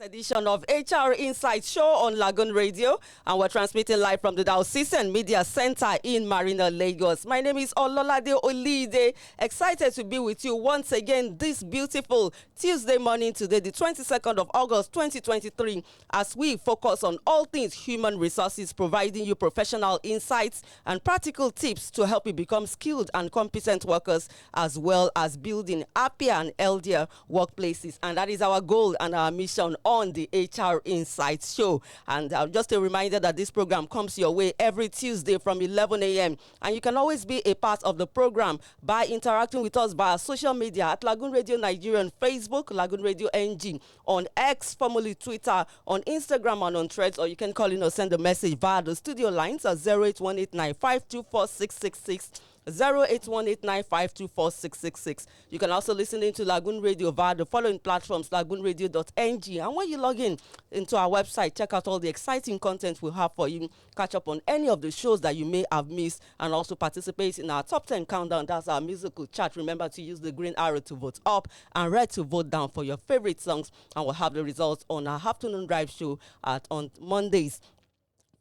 Edition of HR Insight Show on Lagoon Radio, and we're transmitting live from the Diocesan Media Center in Marina, Lagos. My name is Ololade Olide. Excited to be with you once again this beautiful Tuesday morning today, the 22nd of August 2023, as we focus on all things human resources, providing you professional insights and practical tips to help you become skilled and competent workers, as well as building happier and healthier workplaces. And that is our goal and our mission on the HR Insight Show. And just a reminder that this program comes your way every Tuesday from 11 a.m. And you can always be a part of the program by interacting with us via social media at Lagoon Radio Nigeria on Facebook, Lagoon Radio NG, on X, formerly Twitter, on Instagram and on Threads, or you can call in or send a message via the studio lines at 08189524666. 08189524666. You can also listen into Lagoon Radio via the following platforms: LagoonRadio.ng. And when you log in into our website, check out all the exciting content we have for you. Catch up on any of the shows that you may have missed, and also participate in our top 10 countdown. That's our musical chart. Remember to use the green arrow to vote up and red to vote down for your favorite songs. And we'll have the results on our afternoon drive show on Mondays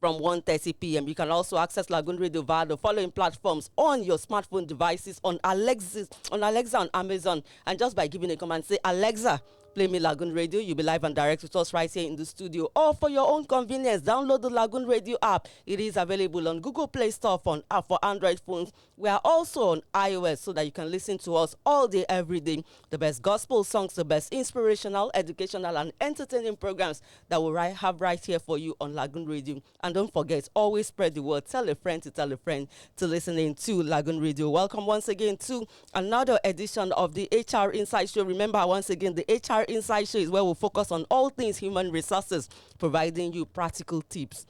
from 1:30 p.m. You can also access Lagoon Radio via the following platforms on your smartphone devices, on Alexa and Amazon. And just by giving a command, say, Alexa, play me Lagoon Radio. You'll be live and direct with us right here in the studio. Or for your own convenience, download the Lagoon Radio app. It is available on Google Play Store for Android phones. We are also on iOS so that you can listen to us all day, every day. The best gospel songs, the best inspirational, educational, and entertaining programs that we'll have right here for you on Lagoon Radio. And don't forget, always spread the word. Tell a friend to listen in to Lagoon Radio. Welcome once again to another edition of the HR Insight Show. Remember, once again, the HR Insight Show is where we focus on all things human resources, providing you practical tips,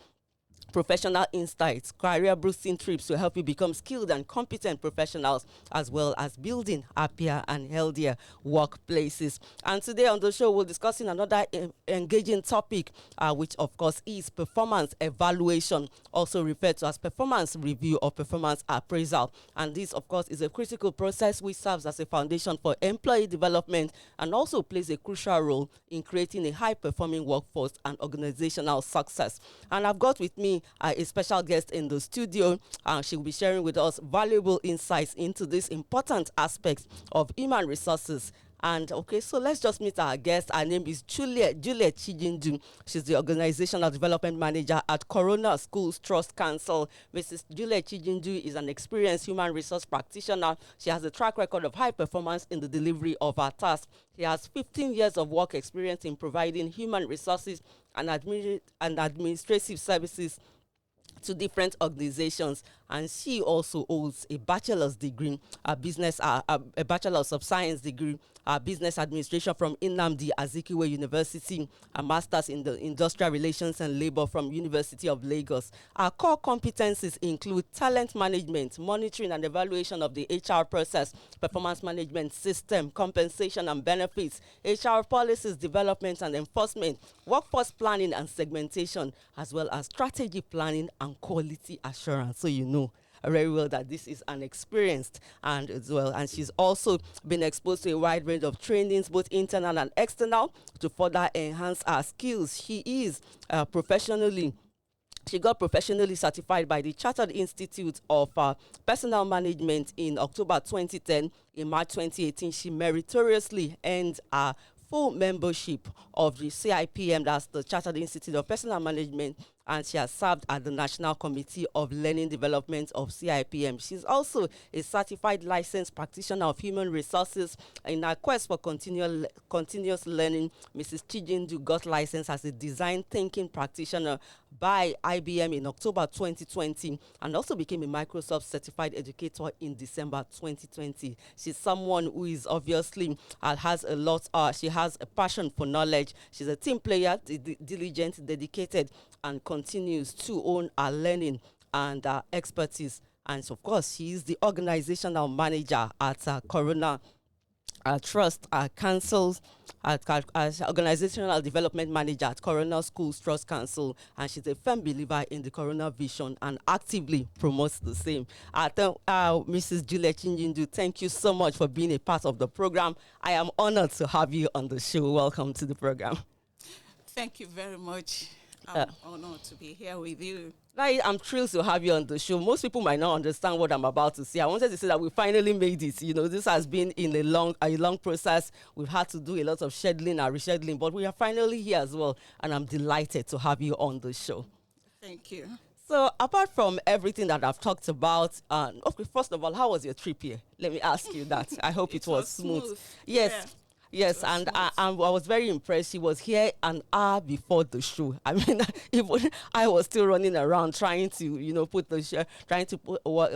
professional insights, career boosting tips to help you become skilled and competent professionals, as well as building happier and healthier workplaces. And today on the show, we're discussing another engaging topic, which of course is performance evaluation, also referred to as performance review or performance appraisal. And this, of course, is a critical process which serves as a foundation for employee development and also plays a crucial role in creating a high-performing workforce and organizational success. And I've got with me a special guest in the studio. She will be sharing with us valuable insights into this important aspects of human resources. And okay, so let's just meet our guest. Her name is Juliet Chijindu. She's the Organisational Development Manager at Corona Schools Trust Council. Mrs Juliet Chijindu is an experienced human resource practitioner. She has a track record of high performance in the delivery of her tasks. She has 15 years of work experience in providing human resources and administrative services to different organizations, and she also holds a bachelor's degree, a bachelor's of science degree, business administration from Nnamdi Azikiwe University, a master's in the industrial relations and labor from University of Lagos. Our core competencies include talent management, monitoring and evaluation of the HR process, performance management system, compensation and benefits, HR policies, development and enforcement, workforce planning and segmentation, as well as strategy planning and quality assurance. So you know very well that this is an experienced and as well, and she's also been exposed to a wide range of trainings, both internal and external, to further enhance her skills. She got professionally certified by the Chartered Institute of Personnel Management in October 2010. In March 2018, she meritoriously earned a full membership of the CIPM, that's the Chartered Institute of Personnel Management, and she has served at the National Committee of Learning Development of CIPM. She's also a certified licensed practitioner of human resources. In her quest for continuous learning, Mrs. Chijindu got licensed as a design thinking practitioner by IBM in October 2020 and also became a Microsoft certified educator in December 2020. She's someone who is obviously she has a passion for knowledge. She's a team player, diligent, dedicated, and continues to own her learning and expertise. And of course, she is the organizational manager at Corona Trust Councils, as Organizational Development Manager at Corona Schools Trust Council, and she's a firm believer in the Corona vision and actively promotes the same. Mrs. Juliet Chijindu, thank you so much for being a part of the program. I am honored to have you on the show. Welcome to the program. Thank you very much. I'm honored to be here with you. I'm thrilled to have you on the show. Most people might not understand what I'm about to say. I wanted to say that we finally made it. This has been in a long process. We've had to do a lot of scheduling and rescheduling, but we are finally here as well. And I'm delighted to have you on the show. Thank you. So, apart from everything that I've talked about, okay, first of all, how was your trip here? Let me ask you that. I hope it was smooth. Yes. Yeah. Yes, and I was very impressed. She was here an hour before the show. I mean, even I was still running around trying to,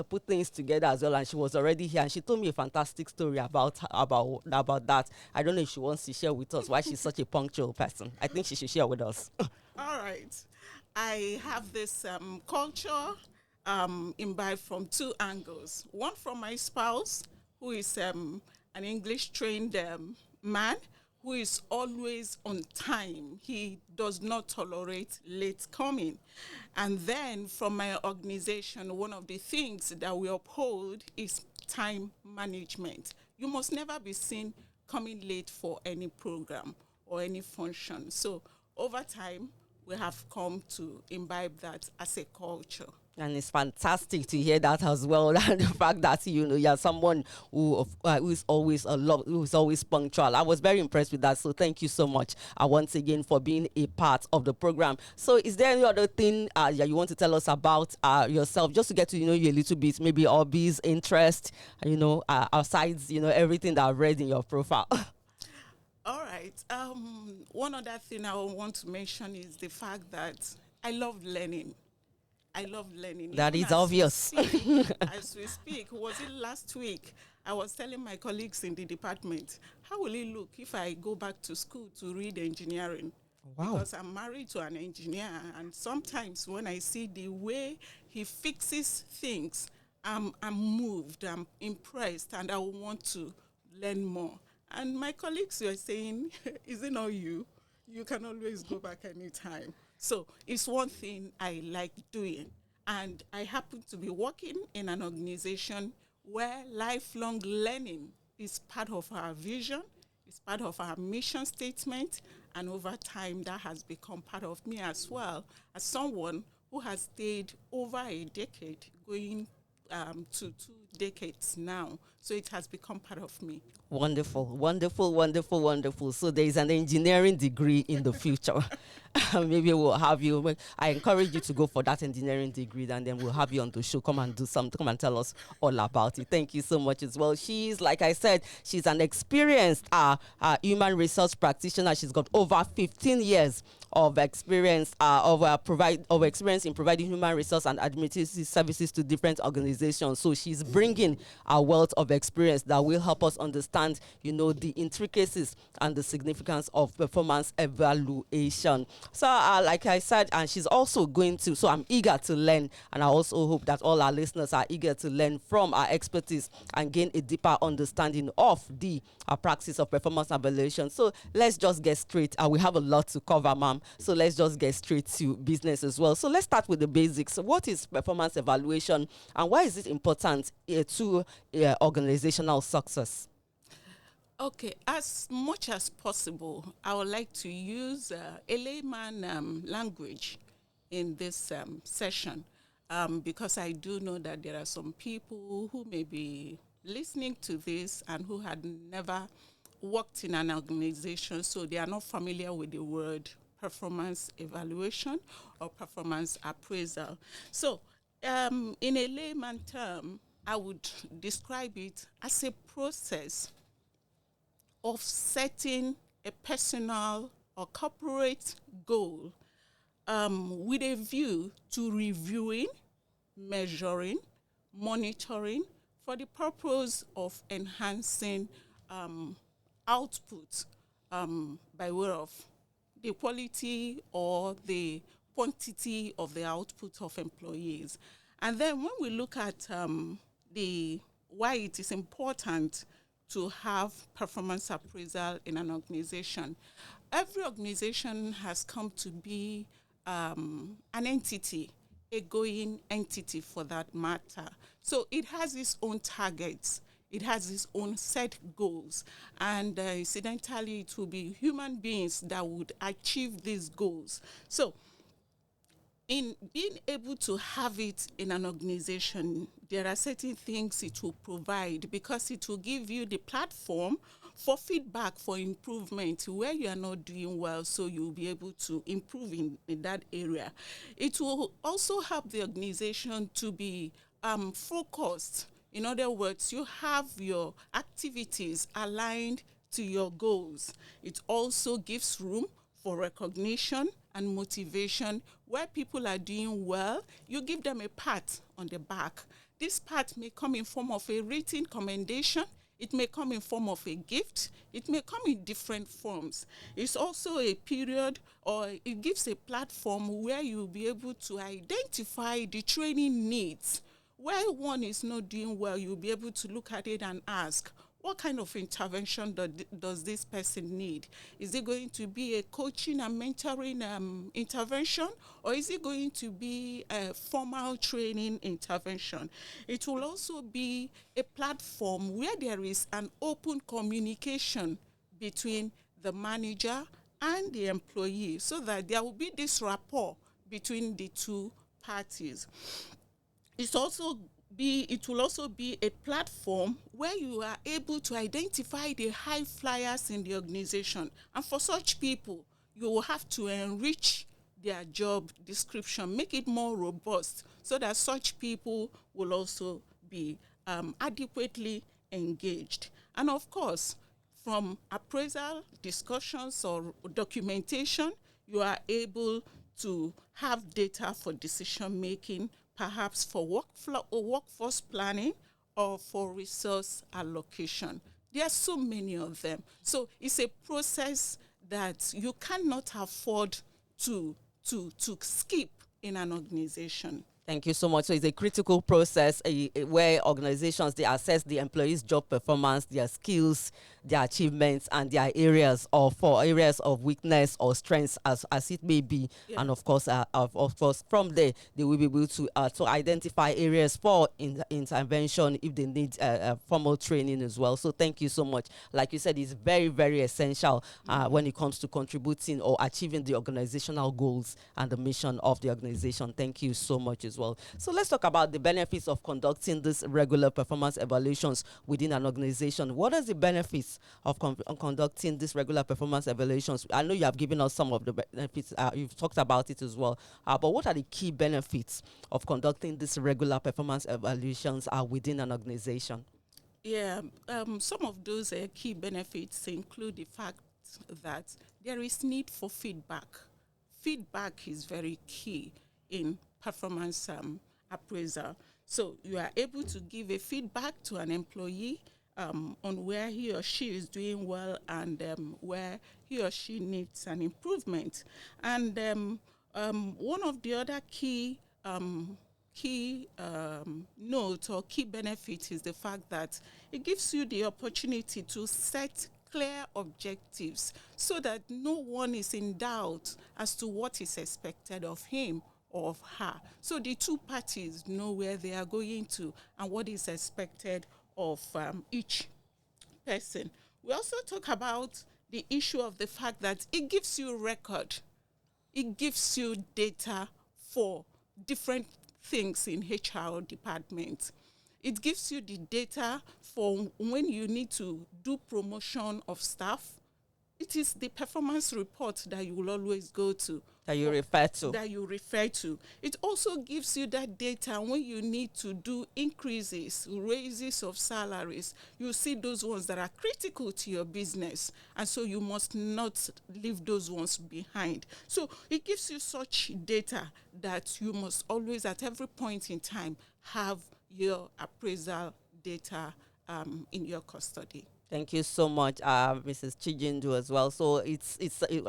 put things together as well. And she was already here, and she told me a fantastic story about that. I don't know if she wants to share with us why she's such a punctual person. I think she should share with us. All right, I have this culture imbibed from two angles. One from my spouse, who is an English trained man who is always on time. He does not tolerate late coming. And then from my organization, one of the things that we uphold is time management. You must never be seen coming late for any program or any function. So over time, we have come to imbibe that as a culture. And it's fantastic to hear that as well. And the fact that you're someone who is always punctual. I was very impressed with that. So thank you so much once again for being a part of the program. So is there any other thing you want to tell us about yourself, just to get to know you a little bit? Maybe hobbies, interest, outside everything that I've read in your profile. All right. One other thing I want to mention is the fact that I love learning. That is obvious. As we speak, was it last week? I was telling my colleagues in the department, how will it look if I go back to school to read engineering? Wow. Because I'm married to an engineer, and sometimes when I see the way he fixes things, I'm moved, I'm impressed, and I want to learn more. And my colleagues were saying, is it not you? You can always go back anytime. So it's one thing I like doing. And I happen to be working in an organization where lifelong learning is part of our vision, it's part of our mission statement, and over time that has become part of me as well, as someone who has stayed over a decade, going to 2 decades now. So it has become part of me. Wonderful, wonderful, wonderful, wonderful. So there is an engineering degree in the future. Maybe we'll have you. I encourage you to go for that engineering degree, and then we'll have you on the show. Come and do something. Come and tell us all about it. Thank you so much as well. She's, like I said, she's an experienced human resource practitioner. She's got over 15 years of experience experience in providing human resource and administrative services to different organizations. So she's bringing a wealth of experience that will help us understand, the intricacies and the significance of performance evaluation. So, like I said, and she's also going to. So I'm eager to learn, and I also hope that all our listeners are eager to learn from our expertise and gain a deeper understanding of the practice of performance evaluation. So let's just get straight. We have a lot to cover, ma'am. So let's just get straight to business as well. So let's start with the basics. What is performance evaluation, and why is it important to organizational success? Okay, as much as possible, I would like to use a layman language in this session because I do know that there are some people who may be listening to this and who had never worked in an organization, so they are not familiar with the word performance evaluation or performance appraisal. So in a layman term, I would describe it as a process of setting a personal or corporate goal with a view to reviewing, measuring, monitoring for the purpose of enhancing output by way of the quality or the quantity of the output of employees. And then when we look at why it is important to have performance appraisal in an organization, every organization has come to be an entity, a going entity for that matter. So it has its own targets. it has its own set goals. And incidentally, it will be human beings that would achieve these goals. So in being able to have it in an organization, there are certain things it will provide, because it will give you the platform for feedback, for improvement where you are not doing well, so you'll be able to improve in that area. It will also help the organization to be focused. In other words, you have your activities aligned to your goals. It also gives room for recognition and motivation. Where people are doing well, you give them a pat on the back. This pat may come in form of a written commendation. It may come in form of a gift. It may come in different forms. It's also a period, or it gives a platform where you'll be able to identify the training needs. Where one is not doing well, you'll be able to look at it and ask, what kind of intervention does this person need? Is it going to be a coaching and mentoring intervention, or is it going to be a formal training intervention? It will also be a platform where there is an open communication between the manager and the employee, so that there will be this rapport between the two parties. It will also be a platform where you are able to identify the high flyers in the organization. And for such people, you will have to enrich their job description, make it more robust, so that such people will also be adequately engaged. And of course, from appraisal discussions or documentation, you are able to have data for decision making, perhaps for workforce planning or for resource allocation. There are so many of them. So it's a process that you cannot afford to skip in an organization. Thank you so much. So it's a critical process where organizations, they assess the employees' job performance, their skills, their achievements, and their areas of weakness or strengths as it may be. Yeah. And of course, from there, they will be able to identify areas for intervention if they need formal training as well. So thank you so much. Like you said, it's very, very essential when it comes to contributing or achieving the organizational goals and the mission of the organization. Thank you so much as well. So let's talk about the benefits of conducting these regular performance evaluations within an organization. What are the benefits of conducting these regular performance evaluations? I know you have given us some of the benefits. You've talked about it as well. But what are the key benefits of conducting these regular performance evaluations within an organization? Yeah, some of those key benefits include the fact that there is need for feedback. Feedback is very key in performance appraisal. So you are able to give a feedback to an employee on where he or she is doing well and where he or she needs an improvement. And one of the other key note or key benefit is the fact that it gives you the opportunity to set clear objectives so that no one is in doubt as to what is expected of him or of her. So the two parties know where they are going to and what is expected of each person. We also talk about the issue of the fact that it gives you record. It gives you data for different things in HR department. It gives you the data for when you need to do promotion of staff. It is the performance report that you will always go to. That you refer to. That you refer to. It also gives you that data when you need to do increases, raises of salaries. You see those ones that are critical to your business. And so you must not leave those ones behind. So it gives you such data that you must always, at every point in time, have your appraisal data in your custody. Thank you so much, Mrs. Chijindu, as well. So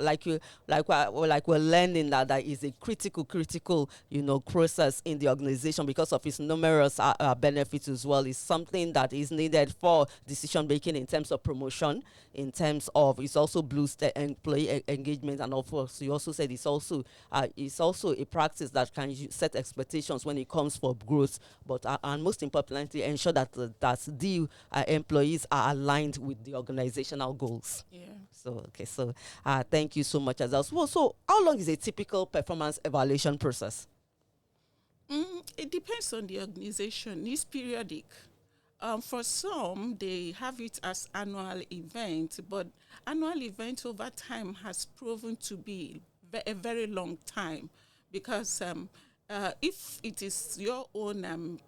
like you we're learning that that is a critical process in the organization because of its numerous benefits as well. It's something that is needed for decision making in terms of promotion, in terms of it's also boost the employee engagement, and of course you also said it's also a practice that can set expectations when it comes for growth, but and most importantly ensure that the employees are aligned with the organizational goals. Yeah. So okay, so thank you so much as well. So how long is a typical performance evaluation process? It depends on the organization. It's periodic. For some, they have it as annual event, but annual event over time has proven to be a very long time because if it is your own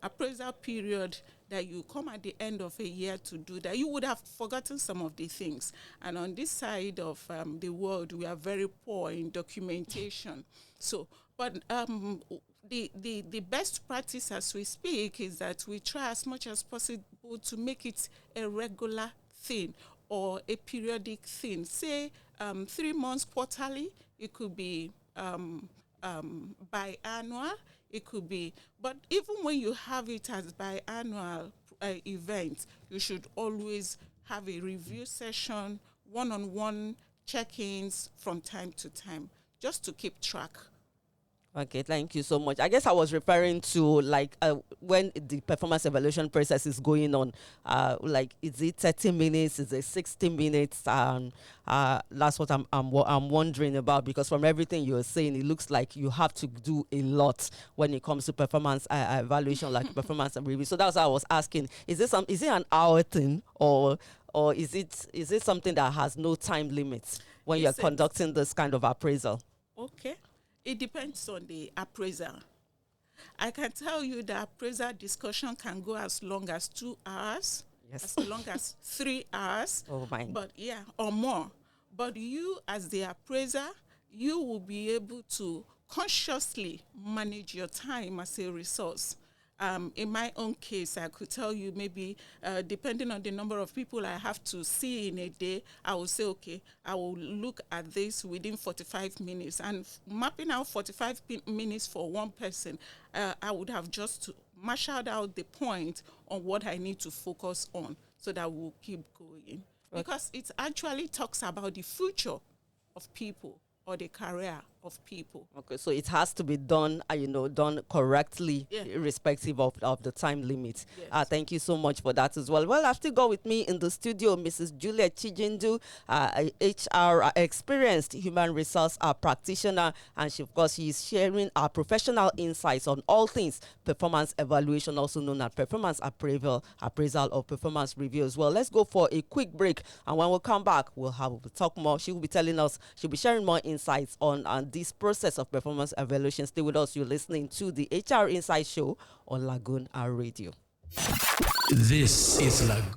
appraisal period that you come at the end of a year to do that, you would have forgotten some of the things. And on this side of the world, we are very poor in documentation. So, but the best practice as we speak is that we try as much as possible to make it a regular thing or a periodic thing. Say 3 months quarterly, it could be biannual, it could be, but even when you have it as biannual event, you should always have a review session, one-on-one check-ins from time to time, just to keep track. Okay, thank you so much. I guess I was referring to like when the performance evaluation process is going on. Like, is it 30 minutes? Is it 60 minutes? That's what I'm wondering about, because from everything you're saying, it looks like you have to do a lot when it comes to performance evaluation, like performance review. So that's why I was asking: is it an hour thing, or is it something that has no time limit when you're It's a, conducting this kind of appraisal? okay. It depends on the appraiser. I can tell you the appraiser discussion can go as long as 2 hours, Yes. as long as 3 hours, Oh my. but yeah, or more. But you, as the appraiser, you will be able to consciously manage your time as a resource. In my own case, I could tell you maybe depending on the number of people I have to see in a day, I will say, okay, I will look at this within 45 minutes. And mapping out 45 minutes for one person, I would have just marshaled out the point on what I need to focus on so that we'll keep going. Because it actually talks about the future of people or the career of people. Okay, so it has to be done, done correctly, Yeah. irrespective of the time limit. Yes. Thank you so much for that as well. Well, I've still got with me in the studio Mrs. Juliet Chijindu, a HR experienced human resource practitioner, and she, of course, she is sharing our professional insights on all things performance evaluation, also known as performance appraisal or performance review as well. Let's go for a quick break, and when we come back, we'll talk more. She will be telling us, she'll be sharing more insights on this process of performance evaluation. Stay with us. You're listening to the HR Insight Show on LagoonRadio. This is Lagoon.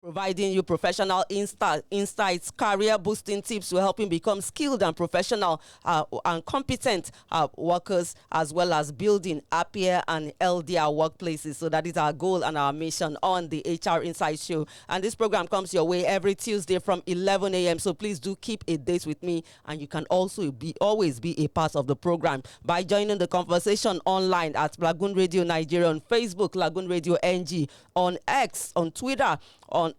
providing you professional insights, career boosting tips to help you become skilled and professional and competent workers, as well as building happier and healthier workplaces. So that is our goal and our mission on the HR Insight Show. And this program comes your way every Tuesday from 11 a.m. So please do keep a date with me, and you can also always be a part of the program by joining the conversation online at Lagoon Radio Nigeria on Facebook, Lagoon Radio NG, on X, on Twitter, on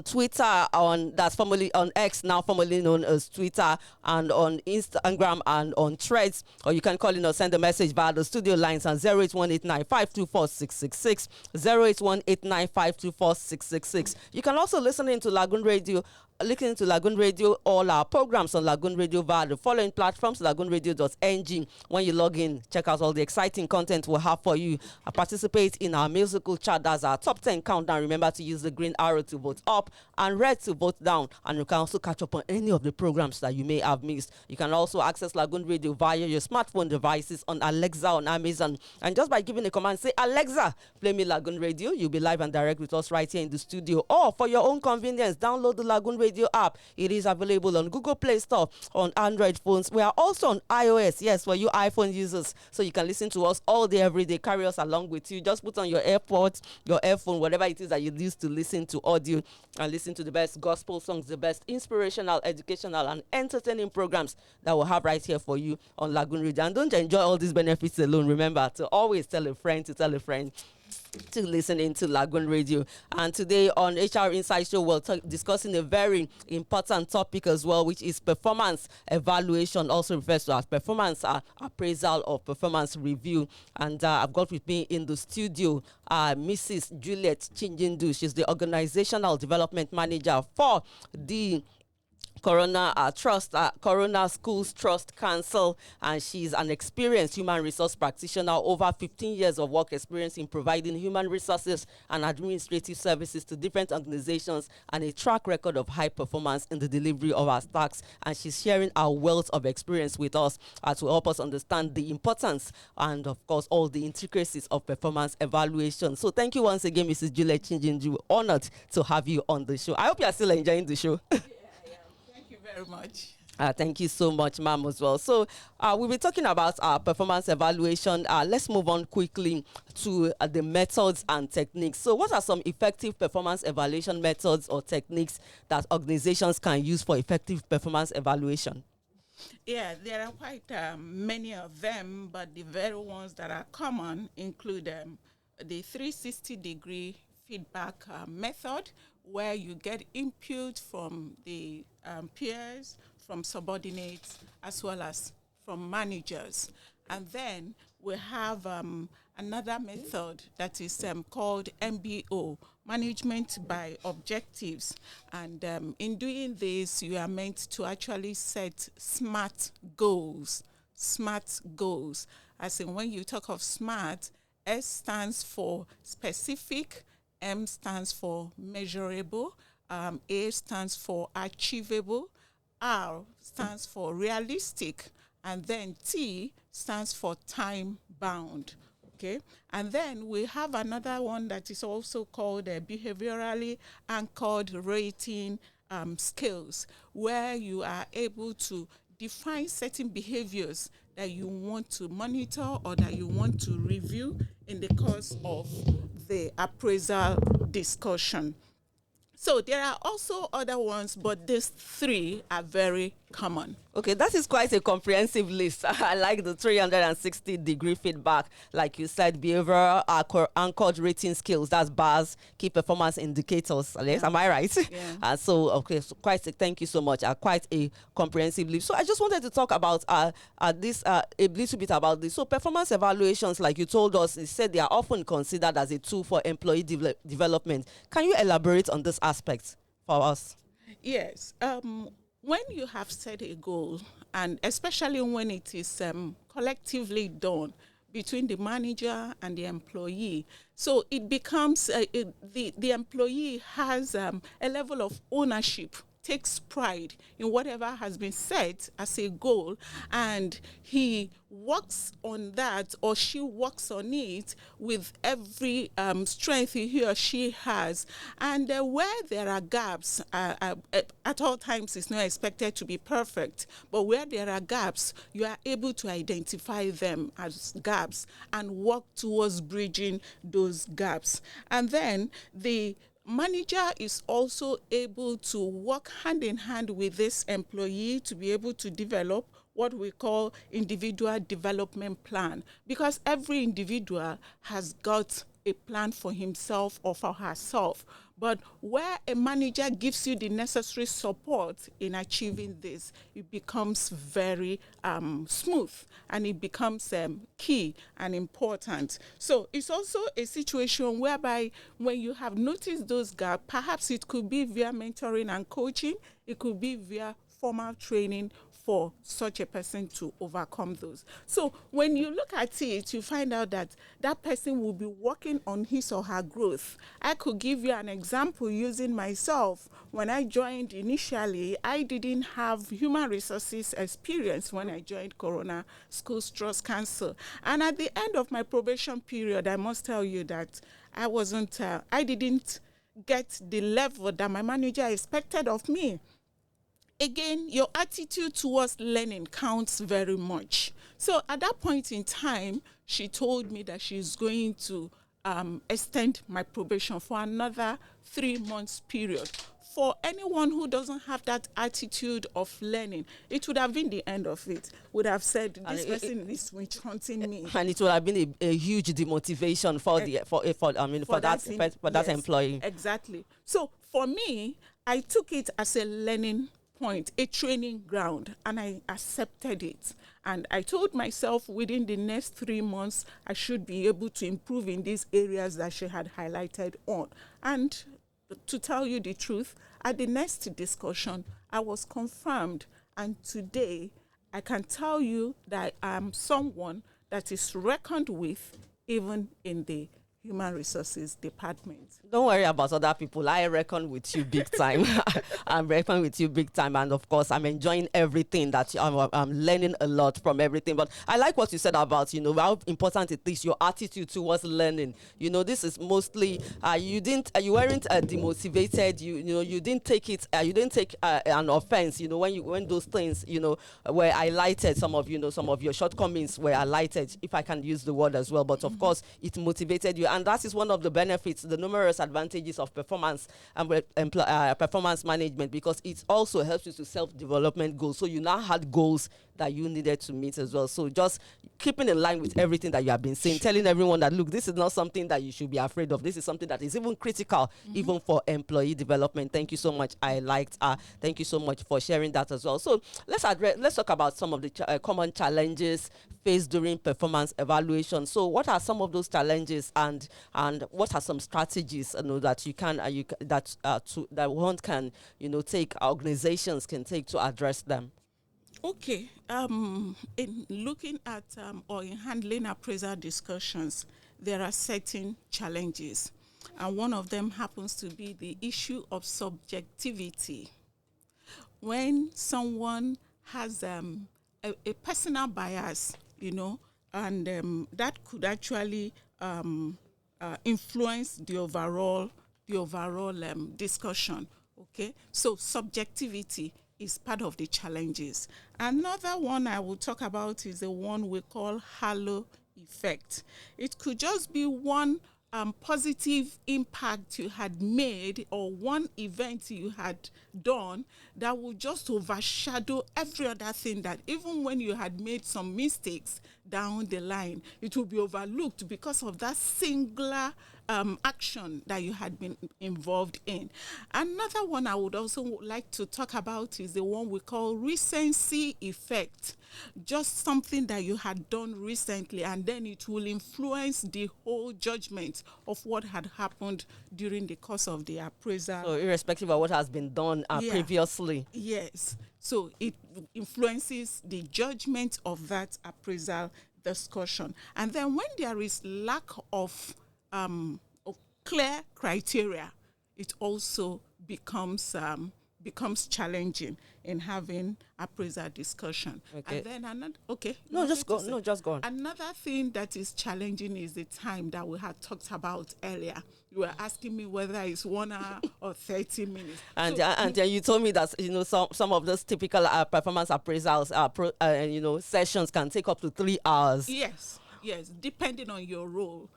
Twitter, that's formerly on X, now formerly known as Twitter, and on Instagram and on Threads. Or you can call in or send a message via the studio lines on 08189524666, 08189524666. You can also listen into Lagoon Radio. Listen to Lagoon Radio, all our programs on Lagoon Radio via the following platforms: LagoonRadio.ng. When you log in, check out all the exciting content we'll have for you. Participate in our musical chart. That's our top 10 countdown. Remember to use the green arrow to vote up and red to vote down. And you can also catch up on any of the programs that you may have missed. You can also access Lagoon Radio via your smartphone devices on Alexa on Amazon. And just by giving a command, say, Alexa, play me Lagoon Radio. You'll be live and direct with us right here in the studio. Or for your own convenience, download the Lagoon Radio app. It is available on Google Play Store, on Android phones. We are also on iOS, yes, for you iPhone users. So you can listen to us all day, every day. Carry us along with you. Just put on your AirPods, your earphone, whatever it is that you use to listen to audio, and listen to the best gospel songs, the best inspirational, educational, and entertaining programs that we'll have right here for you on Lagoon Radio. And don't enjoy all these benefits alone. Remember to always tell a friend to listen into Lagoon Radio. And today on HR Insight Show, we're discussing a very important topic as well, which is performance evaluation, also referred to as performance appraisal or performance review. And I've got with me in the studio Mrs Juliet Chijindu. She's the Organisational Development Manager for the Corona Schools Trust Council, and she's an experienced human resource practitioner, over 15 years of work experience in providing human resources and administrative services to different organizations, and a track record of high performance in the delivery of our tasks. And she's sharing our wealth of experience with us to help us understand the importance and, of course, all the intricacies of performance evaluation. So thank you once again, Mrs. Juliet Chijindu. Honored to have you on the show. I hope you are still enjoying the show. Very much. Thank you so much, ma'am, as well. So we'll be talking about performance evaluation. Let's move on quickly to the methods and techniques. So what are some effective performance evaluation methods or techniques that organizations can use for effective performance evaluation? Yeah, there are quite many of them, but the very ones that are common include the 360-degree feedback method, where you get input from the peers, from subordinates, as well as from managers. And then we have another method that is called MBO, Management by Objectives. And in doing this, you are meant to actually set SMART goals. SMART goals. As in, when you talk of SMART, S stands for specific, M stands for measurable, A stands for achievable, R stands for realistic, and then T stands for time bound. Okay, and then we have another one that is also called behaviorally anchored rating scales, where you are able to define certain behaviors that you want to monitor or that you want to review in the course of the appraisal discussion. So there are also other ones, but these three are very common. Okay, that is quite a comprehensive list. I like the 360-degree feedback. Like you said, behavioral anchored rating skills, that's BARS, key performance indicators. Yes, am I right? Yeah. Thank you so much. Quite a comprehensive list. So I just wanted to talk about a little bit about this. So performance evaluations, like you told us, you said they are often considered as a tool for employee development. Can you elaborate on this aspect for us? Yes. When you have set a goal, and especially when it is collectively done between the manager and the employee, so it becomes the employee has a level of ownership takes pride in whatever has been set as a goal, and he works on that, or she works on it with every strength he or she has. And where there are gaps, at all times it's not expected to be perfect, but where there are gaps, you are able to identify them as gaps and work towards bridging those gaps. And then the manager is also able to work hand in hand with this employee to be able to develop what we call individual development plan, because every individual has got a plan for himself or for herself. But where a manager gives you the necessary support in achieving this, it becomes very smooth, and it becomes key and important. So it's also a situation whereby when you have noticed those gaps, perhaps it could be via mentoring and coaching, it could be via formal training for such a person to overcome those. So when you look at it, you find out that that person will be working on his or her growth. I could give you an example using myself. When I joined initially, I didn't have human resources experience when I joined Corona Schools Trust Council. And at the end of my probation period, I must tell you that I didn't get the level that my manager expected of me. Again, your attitude towards learning counts very much. So at that point in time, she told me that she's going to extend my probation for another 3 months period. For anyone who doesn't have that attitude of learning, it would have been the end of it. Would have said, this person is witch hunting me. And it would have been a huge demotivation for that employee. Exactly. So for me, I took it as a learning point, a training ground, and I accepted it. And I told myself within the next 3 months, I should be able to improve in these areas that she had highlighted on. And to tell you the truth, at the next discussion, I was confirmed. And today, I can tell you that I'm someone that is reckoned with even in the Human Resources Department. Don't worry about other people. I reckon with you big time. I'm reckoning with you big time. And of course, I'm enjoying everything that I'm learning a lot from everything. But I like what you said about, how important it is, your attitude towards learning. This is mostly, you weren't demotivated. You didn't take it, you didn't take an offense, when those things, were highlighted, some of your shortcomings were highlighted, if I can use the word as well. But of course, it motivated you. And that is one of the benefits, the numerous advantages of performance and performance management, because it also helps you to self-development goals. So you now had goals that you needed to meet as well. So just keeping in line with everything that you have been saying, telling everyone that, look, this is not something that you should be afraid of. This is something that is even critical, even for employee development. Thank you so much. I liked. Thank you so much for sharing that as well. So let's talk about some of the common challenges faced during performance evaluation. So what are some of those challenges, and what are some strategies that you can that one can take, organizations can take to address them? Okay. In looking at or in handling appraisal discussions, there are certain challenges, and one of them happens to be the issue of subjectivity. When someone has a personal bias, and that could actually influence the overall discussion. Okay, so subjectivity is part of the challenges. Another one I will talk about is the one we call halo effect. It could just be one positive impact you had made, or one event you had done that will just overshadow every other thing, that even when you had made some mistakes down the line, it will be overlooked because of that singular action that you had been involved in. Another one I would also like to talk about is the one we call recency effect. Just something that you had done recently, and then it will influence the whole judgment of what had happened during the course of the appraisal. So irrespective of what has been done previously. Yes. So it influences the judgment of that appraisal discussion. And then when there is lack of clear criteria, it also becomes becomes challenging in having appraisal discussion. Okay. And then another, okay. No, just go. No, just go on. Another thing that is challenging is the time that we had talked about earlier. You were asking me whether it's 1 hour or 30 minutes. And then you told me that some of those typical performance appraisals sessions can take up to 3 hours. Yes, depending on your role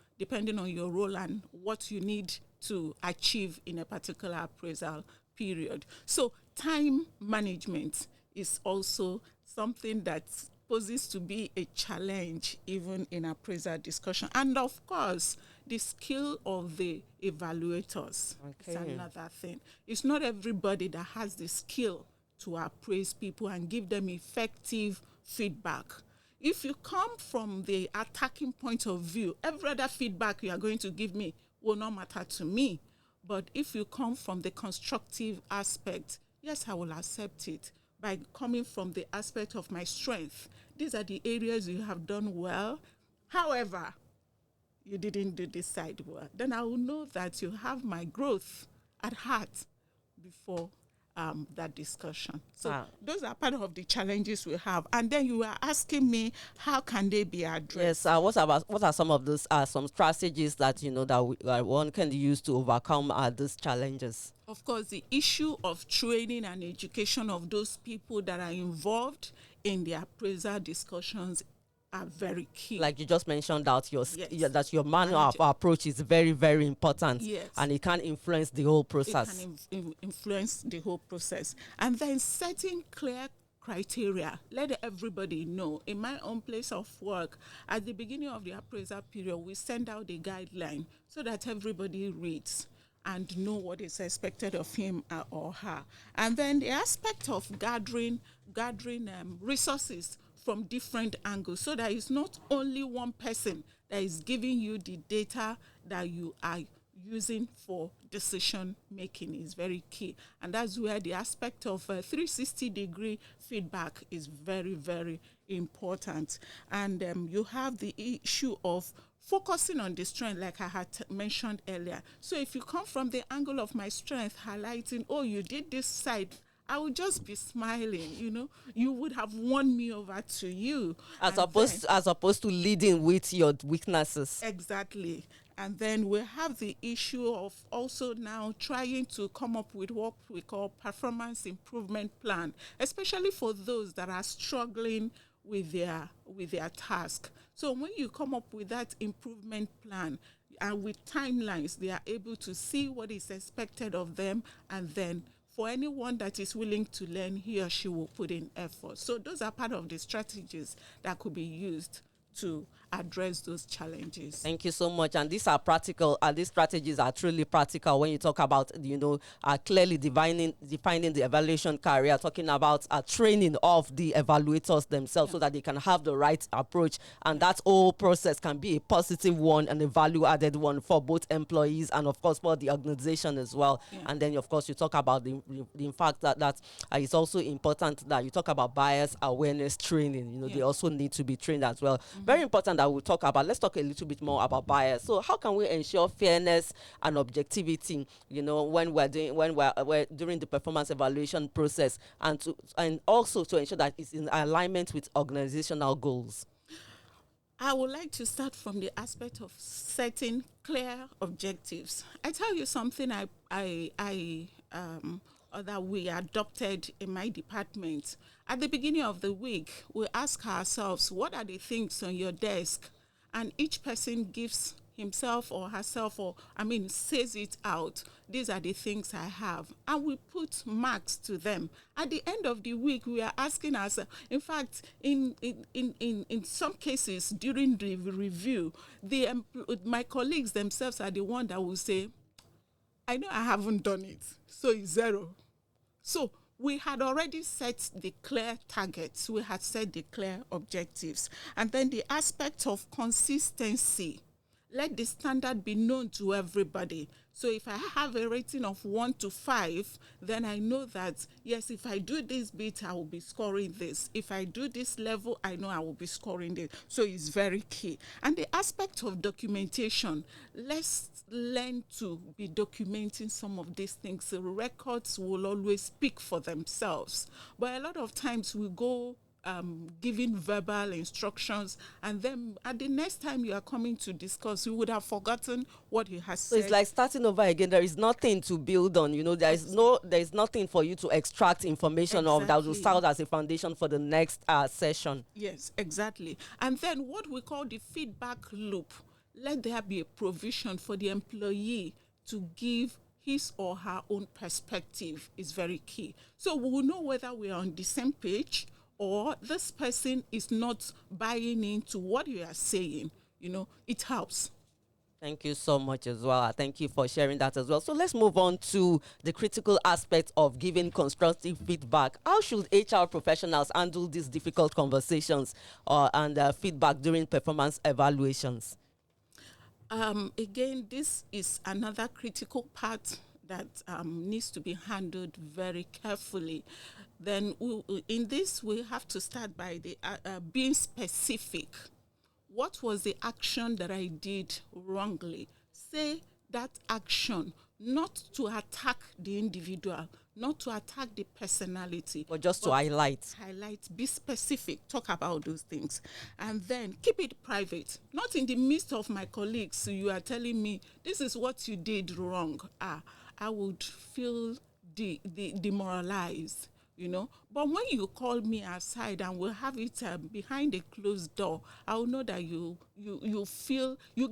and what you need to achieve in a particular appraisal period. So time management is also something that poses to be a challenge even in appraisal discussion. And of course, the skill of the evaluators is another thing. It's not everybody that has the skill to appraise people and give them effective feedback. If you come from the attacking point of view, every other feedback you are going to give me will not matter to me. But if you come from the constructive aspect, yes, I will accept it. By coming from the aspect of my strength, these are the areas you have done well. However, you didn't do this side well. Then I will know that you have my growth at heart before that discussion. So those are part of the challenges we have. And then you were asking me, how can they be addressed? Yes. What are some of those some strategies that that one can use to overcome these challenges? Of course, the issue of training and education of those people that are involved in the appraisal discussions are very key. Like you just mentioned that your manual of approach is very, very important. Yes. And it can influence the whole process. It can influence the whole process. And then setting clear criteria. Let everybody know. In my own place of work, at the beginning of the appraisal period, we send out a guideline so that everybody reads and know what is expected of him or her. And then the aspect of gathering resources from different angles, so that it's not only one person that is giving you the data that you are using for decision making is very key. And that's where the aspect of 360-degree feedback is very, very important. And you have the issue of focusing on the strength, like I had mentioned earlier. So if you come from the angle of my strength, highlighting, oh, you did this side, I would just be smiling, you would have won me over to you. As opposed to leading with your weaknesses. Exactly. And then we have the issue of also now trying to come up with what we call performance improvement plan, especially for those that are struggling with their task. So when you come up with that improvement plan and with timelines, they are able to see what is expected of them, and then for anyone that is willing to learn, he or she will put in effort. So those are part of the strategies that could be used to address those challenges. Thank you so much. And these are practical, these strategies are truly practical when you talk about, clearly defining the evaluation career, talking about training of the evaluators themselves so that they can have the right approach. And that whole process can be a positive one and a value-added one for both employees and, of course, for the organization as well. Yeah. And then, of course, you talk about the fact that it's also important that you talk about bias awareness training. They also need to be trained as well. Mm-hmm. Very important that we'll talk about. Let's talk a little bit more about bias. So how can we ensure fairness and objectivity, when we're during the performance evaluation process, and also to ensure that it's in alignment with organizational goals? I would like to start from the aspect of setting clear objectives. I tell you something that we adopted in my department. At the beginning of the week, we ask ourselves, what are the things on your desk? And each person gives himself or herself, says it out. These are the things I have. And we put marks to them. At the end of the week, we are asking ourselves, in fact, in some cases during the review, my colleagues themselves are the one that will say, I know I haven't done it, so it's 0. So we had already set the clear targets. We had set the clear objectives. And then the aspect of consistency. Let the standard be known to everybody So if I have a rating of 1 to 5, then I know that, yes, if I do this bit, I will be scoring this. If I do this level, I know I will be scoring this. So it's very key. And the aspect of documentation, let's learn to be documenting some of these things. The records will always speak for themselves. But a lot of times we go giving verbal instructions, and then at the next time you are coming to discuss, you would have forgotten what he has said. So it's like starting over again. There is nothing to build on. There is nothing for you to extract information of that will serve as a foundation for the next session. Yes, exactly. And then what we call the feedback loop. Let there be a provision for the employee to give his or her own perspective is very key. So we will know whether we are on the same page or this person is not buying into what you are saying. It helps. Thank you so much as well. Thank you for sharing that as well. So let's move on to the critical aspect of giving constructive feedback. How should HR professionals handle these difficult conversations and feedback during performance evaluations? Again, this is another critical part that needs to be handled very carefully. Then in this, we have to start by the being specific. What was the action that I did wrongly? Say that action, not to attack the individual, not to attack the personality. But just to highlight. Be specific, talk about those things. And then keep it private. Not in the midst of my colleagues, you are telling me, this is what you did wrong. I would feel demoralized. But when you call me aside and we'll have it behind a closed door, I will know that you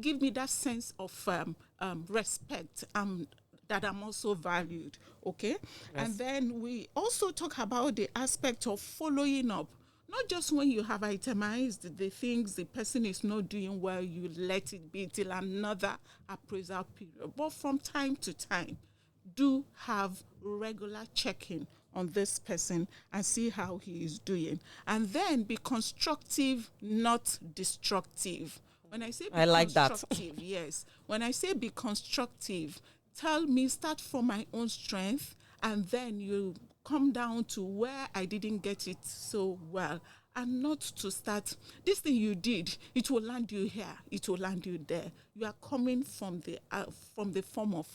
give me that sense of respect that I'm also valued, okay? Yes. And then we also talk about the aspect of following up. Not just when you have itemized the things the person is not doing well, you let it be till another appraisal period. But from time to time, do have regular checking on this person and see how he is doing. And then be constructive, not destructive. When I say be constructive, yes. When I say be constructive, tell me, start from my own strength, and then you come down to where I didn't get it so well. And not to start, this thing you did, it will land you here, it will land you there. You are coming from the form of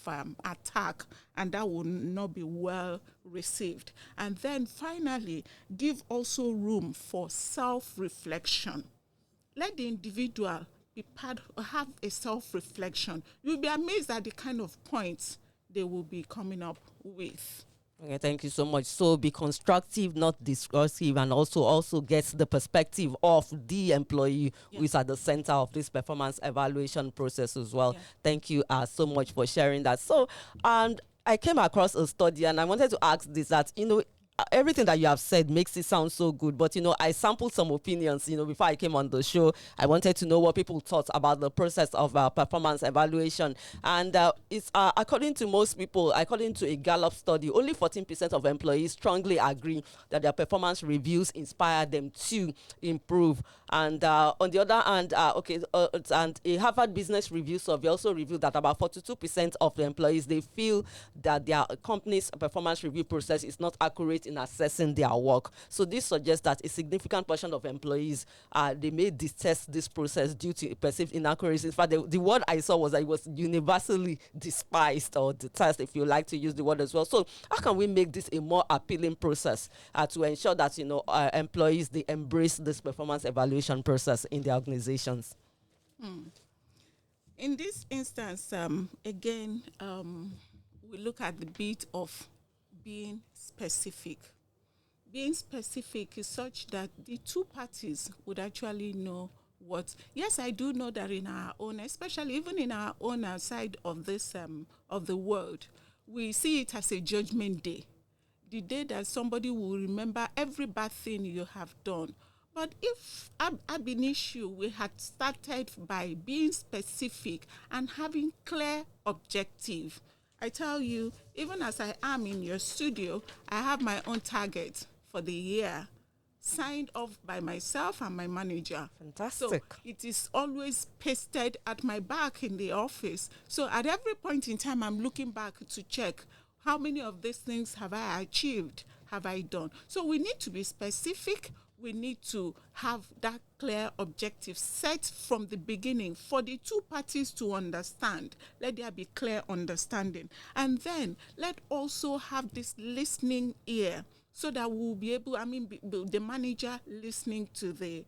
attack, and that will not be well received. And then finally, give also room for self-reflection. Let the individual have a self-reflection. You'll be amazed at the kind of points they will be coming up with. Okay, thank you so much. So be constructive, not discursive, and also get the perspective of the employee who is at the center of this performance evaluation process as well. Yeah. Thank you so much for sharing that. So, and I came across a study, and I wanted to ask this, that, everything that you have said makes it sound so good, but I sampled some opinions before I came on the show. I wanted to know what people thought about the process of performance evaluation, and it's according to most people, according to a Gallup study, only 14% of employees strongly agree that their performance reviews inspire them to improve. And on the other hand, and a Harvard Business Review survey also revealed that about 42% of the employees, they feel that their company's performance review process is not accurate in assessing their work. So this suggests that a significant portion of employees, they may detest this process due to perceived inaccuracies. In fact, the word I saw was that it was universally despised or detested, if you like to use the word as well. So how can we make this a more appealing process to ensure that employees, they embrace this performance evaluation process in their organizations? In this instance, again, we look at the bit of being specific. Being specific is such that the two parties would actually know what. Yes, I do know that in our own, especially even in our own side of this of the world, we see it as a judgment day. The day that somebody will remember every bad thing you have done. But if ab initio we had started by being specific and having clear objective, I tell you, even as I am in your studio, I have my own target for the year. signed off by myself and my manager. Fantastic. So it is always pasted at my back in the office. So at every point in time, I'm looking back to check how many of these things have I achieved, have I done. So we need to be specific. We need to have that clear objective set from the beginning for the two parties to understand. Let there be clear understanding. And then let also have this listening ear, so that we'll be able, the manager listening to the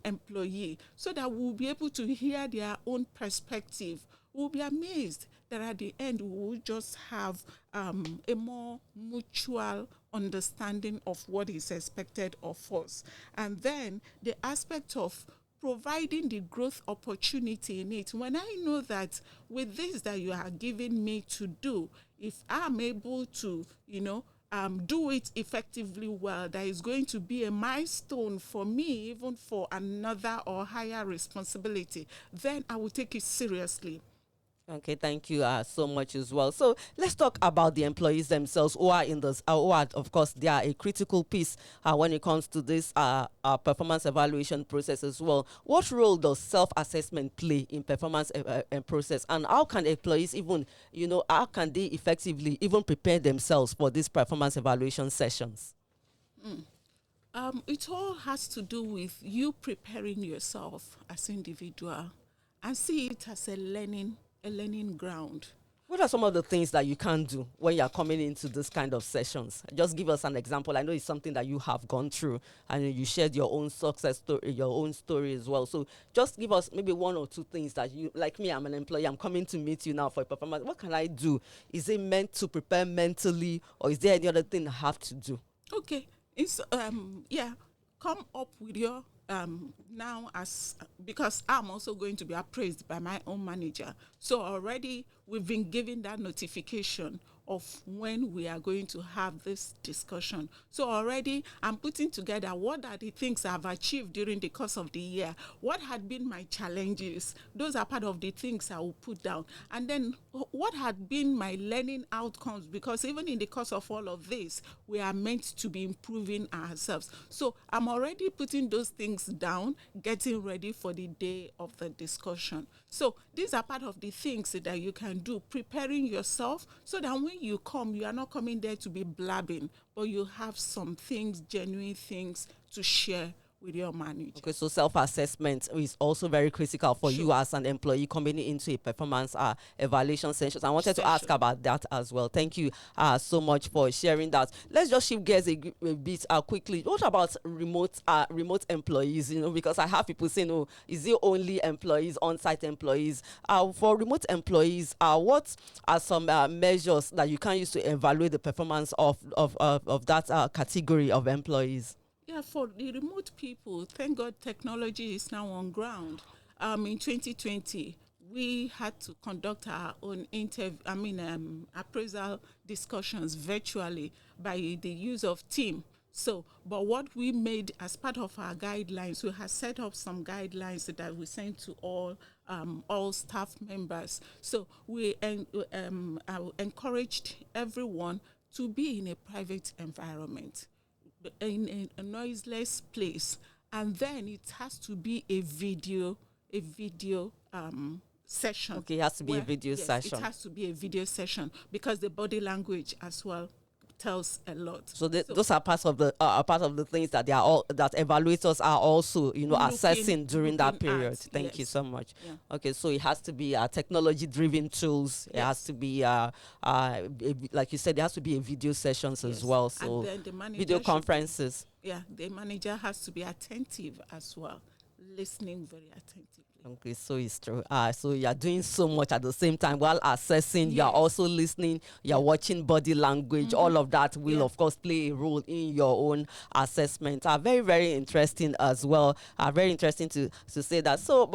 employee, so that we'll be able to hear their own perspective. We'll be amazed that at the end we will just have a more mutual understanding of what is expected of us. And then the aspect of providing the growth opportunity in it. When I know that with this that you are giving me to do, if I'm able to, do it effectively well, that is going to be a milestone for me, even for another or higher responsibility, then I will take it seriously. Okay, thank you so much as well. So let's talk about the employees themselves who are in this, who are, of course, they are a critical piece when it comes to this performance evaluation process as well. What role does self-assessment play in performance process, and how can employees even, how can they effectively even prepare themselves for these performance evaluation sessions? It all has to do with you preparing yourself as an individual and see it as a learning ground. What are some of the things that you can do when you're coming into this kind of sessions? Just give us an example. I know it's something that you have gone through and you shared your own success story, your own story as well. So just give us maybe one or two things that you, like me, I'm an employee, I'm coming to meet you now for a performance. What can I do? Is it meant to prepare mentally, or is there any other thing I have to do? Okay. It's, come up with your now, because I'm also going to be appraised by my own manager. So already we've been given that notification of when we are going to have this discussion. So already I'm putting together what are the things I've achieved during the course of the year, what had been my challenges. Those are part of the things I will put down. And then what had been my learning outcomes, because even in the course of all of this, we are meant to be improving ourselves. So I'm already putting those things down, getting ready for the day of the discussion. So these are part of the things that you can do, preparing yourself so that when you come, you are not coming there to be blabbing, but you have some things, genuine things to share with your manager. Okay, so self-assessment is also very critical for you as an employee coming into a performance evaluation session. I wanted to ask about that as well. Thank you so much for sharing that. Let's just shift gears a bit quickly. What about remote employees? Because I have people saying, "Oh, is it only employees, on-site employees?" For remote employees, what are some measures that you can use to evaluate the performance of that category of employees? Yeah, for the remote people, thank God technology is now on ground. In 2020, we had to conduct our own appraisal discussions virtually by the use of Teams. So, but what we made as part of our guidelines, we have set up some guidelines that we sent to all staff members. So we encouraged everyone to be in a private environment, in a noiseless place, and then it has to be a video session. Okay, it has to be a video session. It has to be a video session because the body language as well tells a lot. So those are part of the things that that evaluators are also assessing during that period. Thank you so much. Yeah. Okay, so it has to be technology driven tools. Yes. It has to be like you said, it has to be a video sessions as well. So and then the video conferences. The manager has to be attentive as well, listening very attentively. Okay, so it's true. So you're doing so much at the same time while assessing. Yes. You're also listening. You're watching body language. Mm-hmm. All of that will, of course, play a role in your own assessment. Very, very interesting as well. Very interesting to say that. So,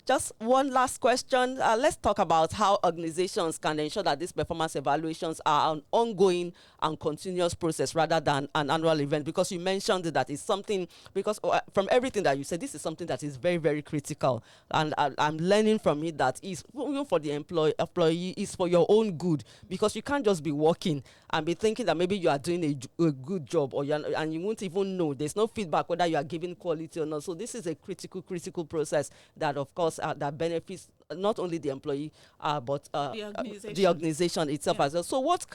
just one last question. Let's talk about how organizations can ensure that these performance evaluations are ongoing and continuous process rather than an annual event, because you mentioned that it's something, because from everything that you said, this is something that is very, very critical, and I'm learning from it that is even for the employee is for your own good, because you can't just be working and be thinking that maybe you are doing a good job, and you won't even know. There's no feedback whether you are giving quality or not. So this is a critical process that, of course, that benefits not only the employee but the organization itself as well. So what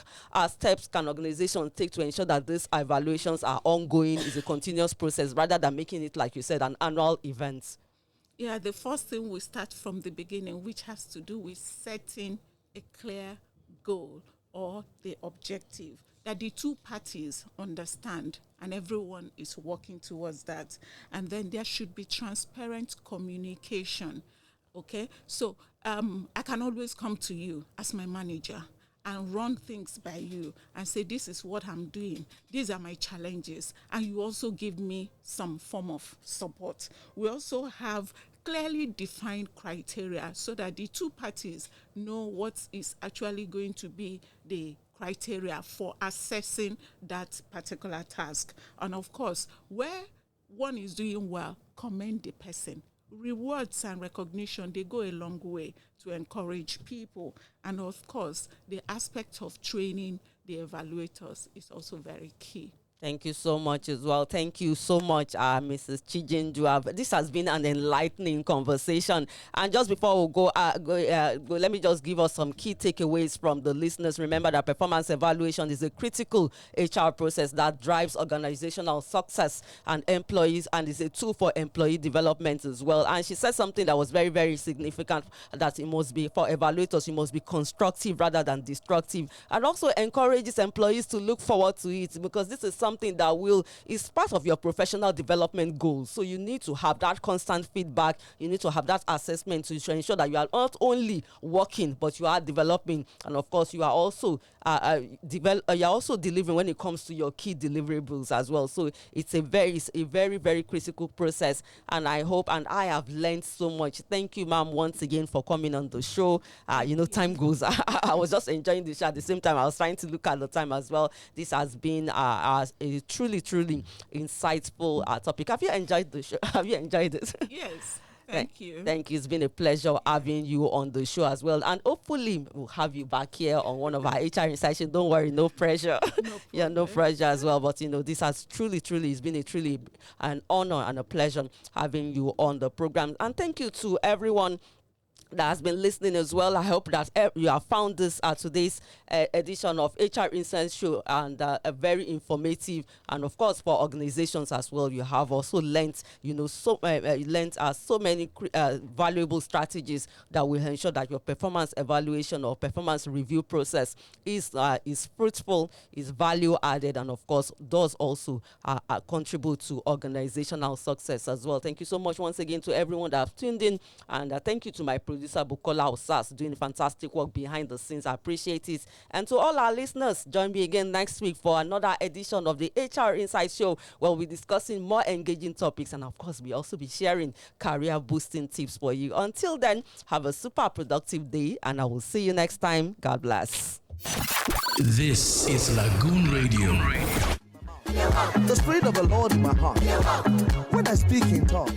steps can organizations take to ensure that these evaluations are ongoing, is a continuous process rather than making it, like you said, an annual event? Yeah, the first thing we start from the beginning, which has to do with setting a clear goal or the objective that the two parties understand, and everyone is working towards that. And then there should be transparent communication. Okay, so I can always come to you as my manager and run things by you and say, this is what I'm doing, these are my challenges, and you also give me some form of support. We also have clearly defined criteria so that the two parties know what is actually going to be the criteria for assessing that particular task. And of course, where one is doing well, commend the person. Rewards and recognition, they go a long way to encourage people. And of course, the aspect of training the evaluators is also very key. Thank you so much as well. Thank you so much, Mrs. Chijindu. This has been an enlightening conversation. And just before we go, let me just give us some key takeaways from the listeners. Remember that performance evaluation is a critical HR process that drives organizational success and employees, and is a tool for employee development as well. And she said something that was very, very significant, that it must be, for evaluators, you must be constructive rather than destructive, and also encourages employees to look forward to it, because this is something that is part of your professional development goals. So you need to have that constant feedback. You need to have that assessment to ensure that you are not only working, but you are developing, and of course you are also delivering when it comes to your key deliverables as well. So it's a very, very critical process, and I hope, and I have learned so much. Thank you, ma'am, once again for coming on the show. Time goes. I was just enjoying the show. At the same time, I was trying to look at the time as well. This has been a truly insightful topic. Have you enjoyed the show? Have you enjoyed it? Yes. Thank you. Thank you. It's been a pleasure having you on the show as well. And hopefully we'll have you back here on one of our HR Insights. Don't worry, no pressure. No no pressure as well. But this has truly, it's been an honor and a pleasure having you on the program. And thank you to everyone that has been listening as well. I hope that you have found this today's edition of HR Insights Show and a very informative, and of course for organizations as well. You have also learnt, so many valuable strategies that will ensure that your performance evaluation or performance review process is fruitful, is value added, and of course does also contribute to organizational success as well. Thank you so much once again to everyone that have tuned in, and thank you to my producer Bukola Osas doing fantastic work behind the scenes. I appreciate it. And to all our listeners, join me again next week for another edition of the HR Insight Show, where we'll be discussing more engaging topics, and of course we also be sharing career boosting tips for you. Until then, have a super productive day, and I will see you next time. God bless. This is LagoonRadio. The Spirit of the Lord in my heart. When I speak in tongues.